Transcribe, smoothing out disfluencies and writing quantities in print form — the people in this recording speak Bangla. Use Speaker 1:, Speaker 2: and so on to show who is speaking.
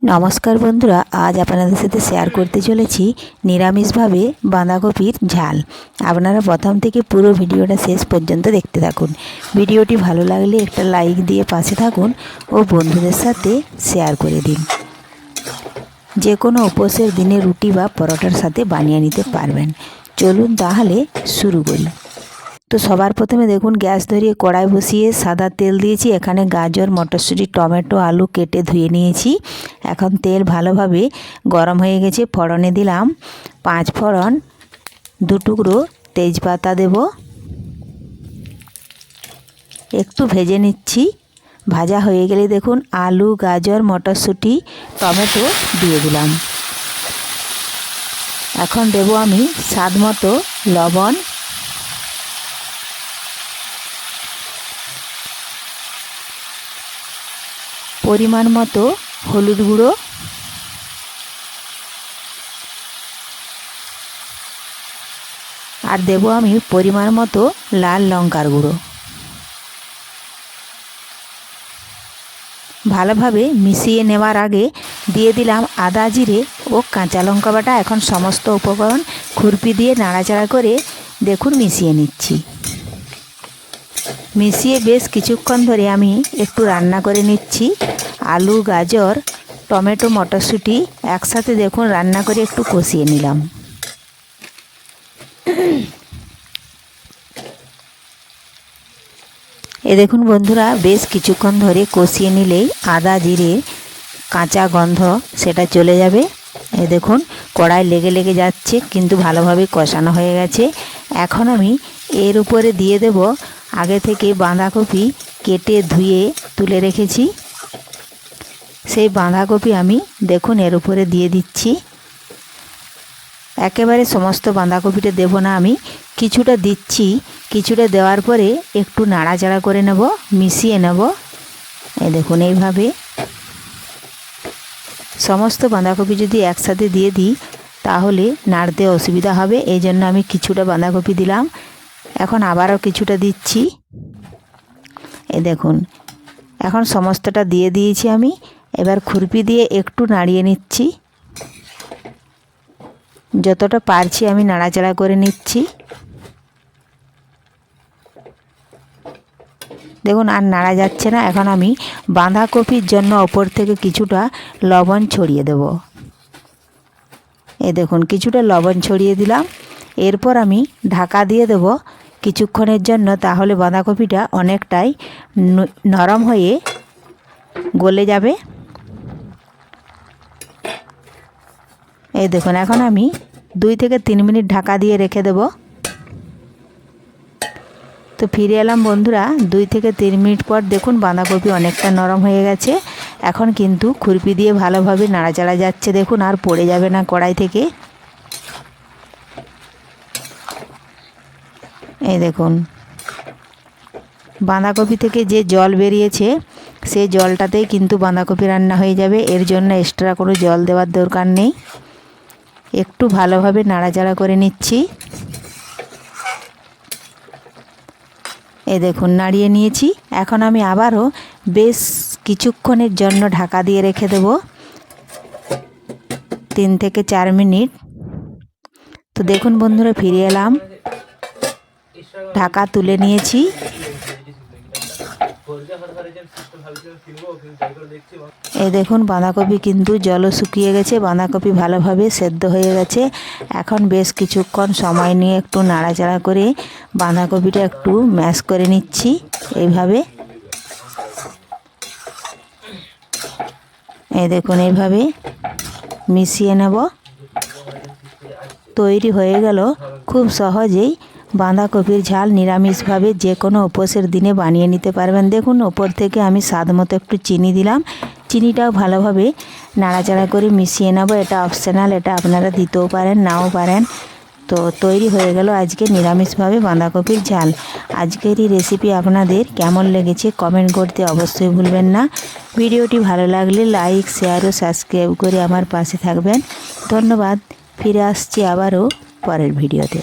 Speaker 1: নমস্কার বন্ধুরা, আজ আপনাদের সাথে শেয়ার করতে চলেছি নিরামিষভাবে বাঁধাকপির ঝাল। আপনারা প্রথম থেকে পুরো ভিডিওটা শেষ পর্যন্ত দেখতে থাকুন। ভিডিওটি ভালো লাগলে একটা লাইক দিয়ে পাশে থাকুন ও বন্ধুদের সাথে শেয়ার করে দিন। যে কোনো উপোসের দিনে রুটি বা পরোটার সাথে বানিয়ে নিতে পারবেন। চলুন তাহলে শুরু করি। তো সবার প্রথমে দেখুন, গ্যাস ধরিয়ে কড়াই বসিয়ে সাদা তেল দিয়েছি। এখানে গাজর, মটরশুঁটি, টমেটো, আলু কেটে ধুয়ে নিয়েছি। এখন তেল ভালোভাবে গরম হয়ে গেছে। ফোড়নে দিলাম 5 ফোড়ন, 2 টুকরো তেজপাতা দেব। একটু ভেজে নিচ্ছি। ভাজা হয়ে গেলে দেখুন আলু, গাজর, মটরশুঁটি, টমেটো দিয়ে দিলাম। এখন দেব আমি স্বাদ মতো লবণ, পরিমাণ মতো হলুদ গুঁড়ো, আর দেব আমি পরিমাণ মতো লাল লঙ্কার গুঁড়ো। ভালোভাবে মিশিয়ে নেওয়ার আগে দিয়ে দিলাম আদা, জিরে ও কাঁচা লঙ্কা বাটা। এখন সমস্ত উপকরণ খুরপি দিয়ে নাড়াচাড়া করে দেখুন মিশিয়ে নিচ্ছি। মিশিয়ে বেশ কিছুক্ষণ ধরে আমি একটু রান্না করে নিচ্ছি। আলু, গাজর, টমেটো, মটরশুঁটি একসাথে দেখুন রান্না করে একটু কষিয়ে নিলাম। এ দেখুন বন্ধুরা, বেশ কিছুক্ষণ ধরে কষিয়ে নিলেই আদা, জিরে কাঁচা গন্ধ সেটা চলে যাবে। এ দেখুন কড়াই লেগে লেগে যাচ্ছে, কিন্তু ভালোভাবে কষানো হয়ে গেছে। এখন আমি এর উপরে দিয়ে দেব আগে থেকে বাঁধাকপি কেটে ধুয়ে তুলে রেখেছি। সেই বাঁধাকপি আমি দেখুন এর উপরে দিয়ে দিচ্ছি। একেবারে সমস্ত বাঁধাকপিটা দেব না, আমি কিছুটা দিচ্ছি। কিছুটা দেওয়ার পরে একটু নাড়াচাড়া করে নেব, মিশিয়ে নেব। এই দেখুন এইভাবে সমস্ত বাঁধাকপি যদি একসাথে দিয়ে দিই তাহলে নাড়তে অসুবিধা হবে, এই জন্য আমি কিছুটা বাঁধাকপি দিলাম। এখন আবারও কিছুটা দিচ্ছি। এই দেখুন এখন সমস্তটা দিয়ে দিয়েছি আমি। এবার খুরপি দিয়ে একটু নাড়িয়ে নিচ্ছি। যতটা পারছি আমি নাড়াচাড়া করে নিচ্ছি। দেখুন আর নাড়া যাচ্ছে না। এখন আমি বাঁধাকপির জন্য ওপর থেকে কিছুটা লবণ ছড়িয়ে দেব। এই দেখুন কিছুটা লবণ ছড়িয়ে দিলাম। এরপর আমি ঢাকা দিয়ে দেব কিছুক্ষণের জন্য, তাহলে বাঁধাকপিটা অনেকটাই নরম হয়ে গলে যাবে। এই দেখুন এখন আমি 2 থেকে 3 মিনিট ঢাকা দিয়ে রেখে দেব। তো ফিরে এলাম বন্ধুরা 2 থেকে 3 মিনিট পর। দেখুন বাঁধাকপি অনেকটা নরম হয়ে গেছে। এখন কিন্তু খুরপি দিয়ে ভালোভাবে নাড়াচাড়া যাচ্ছে। দেখুন আর পড়ে যাবে না কড়াই থেকে। এই দেখুন বাঁধাকপি থেকে যে জল বেরিয়েছে সেই জলটাতেই কিন্তু বাঁধাকপি রান্না হয়ে যাবে। এর জন্য এক্সট্রা কোনো জল দেওয়ার দরকার নেই। একটু ভালোভাবে নাড়াচাড়া করে নিচ্ছি। এই দেখুন নাড়িয়ে নিয়েছি। এখন আমি আবারও বেশ কিছুক্ষণের জন্য ঢাকা দিয়ে রেখে দেব, 3 থেকে 4 মিনিট। তো দেখুন বন্ধুরা ফিরে এলাম, ঢাকা তুলে নিয়েছি। এই দেখুন বাঁধাকপি কিন্তু জলও শুকিয়ে গেছে, বাঁধাকপি ভালোভাবে সেদ্ধ হয়ে গেছে। এখন বেশ কিছুক্ষণ সময় নিয়ে একটু নাড়াচাড়া করে বাঁধাকপিটা একটু ম্যাশ করে নিচ্ছি এইভাবে। এই দেখুন এইভাবে মিশিয়ে নেব। তৈরি হয়ে গেল খুব সহজেই বাঁধাকপির ঝাল। নিরামিষভাবে যে কোনো উপোসের দিনে বানিয়ে নিতে পারবেন। দেখুন ওপর থেকে আমি স্বাদ মতো একটু চিনি দিলাম। চিনিটাও ভালোভাবে নাড়াচাড়া করে মিশিয়ে নেব। এটা অপশনাল, এটা আপনারা দিতেও পারেন নাও পারেন। তো তৈরি হয়ে গেল আজকে নিরামিষভাবে বাঁধাকপির ঝাল। আজকের এই রেসিপি আপনাদের কেমন লেগেছে কমেন্ট করতে অবশ্যই ভুলবেন না। ভিডিওটি ভালো লাগলে লাইক, শেয়ার ও সাবস্ক্রাইব করে আমার পাশে থাকবেন। ধন্যবাদ। ফিরে আসছি আবারও পরের ভিডিওতে।